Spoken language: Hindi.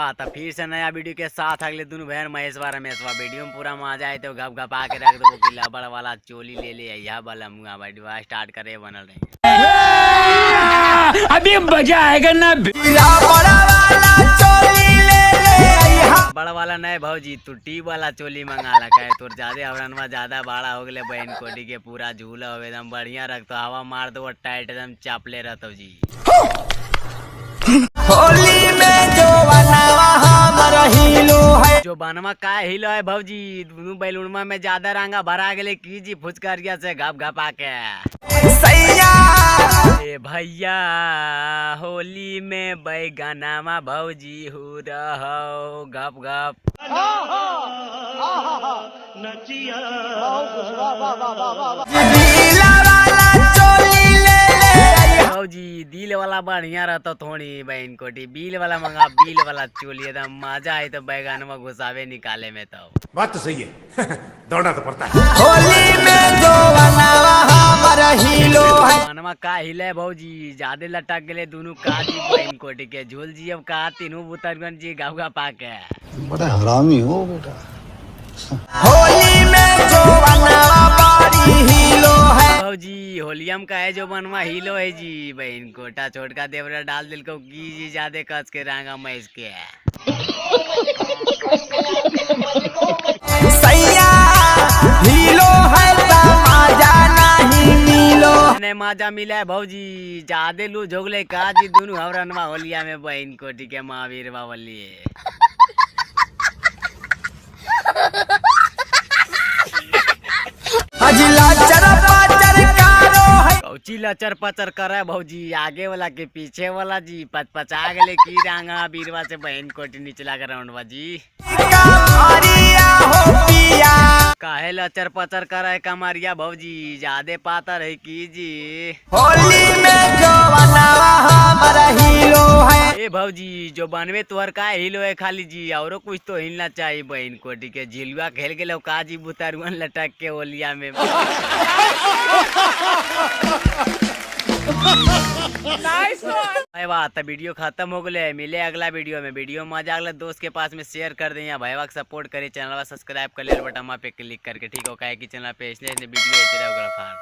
बात है फिर से नया वीडियो के साथ अगले दोनों बहन महेशवा रमेशवा वीडियो में पूरा मजा आए तो गप गप आके रख दो कि लबड़ वाला चोली ले ले यह वाला मुंगा वीडियो स्टार्ट करे बनल रही अभी मजा आएगा ना। बड़ा वाला नहीं भौजी तू टी वाला चोली मंगा ला है तोर ज्यादा हवरनवा ज्यादा बड़ा हो गए बहन कोटी के पूरा झूला हो एकदम बढ़िया रख तो हवा मार दो टाइट एकदम चापले रहतो जी। होली में जो बनावा हमर हिलो है जो बनवा का हिलो है भौजी दोनों बैलूनमा में ज्यादा रंगा भरा गेले की जी फुचकारिया से घप घप आके सैया ए भैया होली में बैगनामा भौजी हो रहो गप गप भौजी दिल वाला बढ़िया रहता थोड़ी बहन कोटी बिल वाला मंगा बिल वाला चोली एकदम मजा आई तो बैगनवा घुसावे निकाले में तो बात तो सही है दौड़ना तो पड़ता है। होली में जो बनावा हमर हिलो है मनवा का हिले भौजी ज्यादा लटक गए दोनों का जी बहन कोटी के झूल जी अब का तीनों बुतरगन जी गाँव पाके बड़ा हरामी हो बेटा। होली में जो बनावा बारी हिलो है भौजी होलियम का है जो बनवा हिलो है जी बहन कोटा छोटका देवरा डाल दिल को की जी ज्यादा कस के रंगा मैस के सैया हिलो है मजा नहीं मिलो ने मजा मिला है भौजी ज्यादा लू झोगले का जी दोनों हवरनवा होलिया में बहन कोटी के महावीर बावली अजिला चर कारो है कौची लचर पचर करे भौजी आगे वाला के पीछे वाला जी पचपचा गले की रंगा बीरवा से बहन कोटी निचला कर राउंडवा जी का मारिया हो पिया काहे लचर पचर करे कमरिया भौजी ज्यादा पातर है की जी होली में जो बनावा हमर हिलो है ए भौजी जो बनवे तुहर का हिलो है खाली जी औरो कुछ तो हिलना चाहिए बहन कोटी के झिलुआ खेल गेलो का जी बुतारुअन लटक के ओलिया में बात वीडियो खत्म हो गए मिले अगला वीडियो में वीडियो मजा अगला दोस्त के पास में शेयर कर दें या भाई सपोर्ट करें चैनल सब्सक्राइब कर ले बटन पे क्लिक करके ठीक हो का कि चैनल पे इसलिए वीडियो